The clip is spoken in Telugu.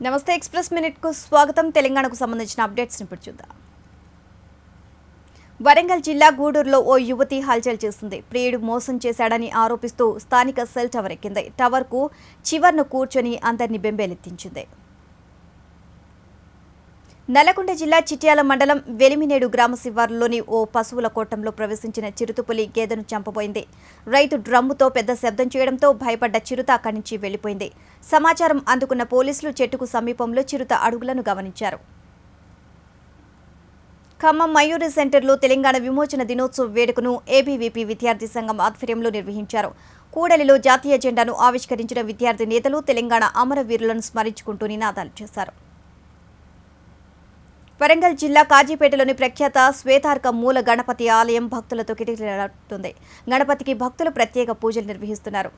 నమస్తే ఎక్స్‌ప్రెస్ మినిట్ కు స్వాగతం. తెలంగాణకు సంబంధించిన అప్డేట్స్ ని ఇప్పుడు చూద్దాం. వరంగల్ జిల్లా గూడూరులో ఓ యువతి హల్చల్ చేసింది. ప్రియుడు మోసం చేశాడని ఆరోపిస్తూ స్థానిక సెల్ టవర్ ఎక్కింది. టవర్ కు చివర్ను కూర్చొని అందరినీ బెంబేలెత్తించింది. నల్లగొండ జిల్లా చిట్యాల మండలం వెలిమినేడు గ్రామ శివారులోని ఓ పశువుల కోటంలో ప్రవేశించిన చిరుతపులి గేదెను చంపబోయింది. రైతు డ్రమ్ముతో పెద్ద శబ్దం చేయడంతో భయపడ్డ చిరుత అక్కడి నుంచి వెళ్లిపోయింది. సమాచారం అందుకున్న పోలీసులు చెట్టుకు సమీపంలో చిరుత అడుగులను గమనించారు. ఖమ్మం మయూరి సెంటర్లో తెలంగాణ విమోచన దినోత్సవ వేడుకను ఏబీవీపీ విద్యార్థి సంఘం ఆధ్వర్యంలో నిర్వహించారు. కూడలిలో జాతీయ జెండాను ఆవిష్కరించిన విద్యార్థి నేతలు తెలంగాణ అమరవీరులను స్మరించుకుంటూ నినాదాలు చేశారు. వరంగల్ జిల్లా కాజీపేటలోని ప్రఖ్యాత శ్వేతార్క మూల గణపతి ఆలయం భక్తులతో కిటకిటలాడుతుంది. గణపతికి భక్తులు ప్రత్యేక పూజలు నిర్వహిస్తున్నారు.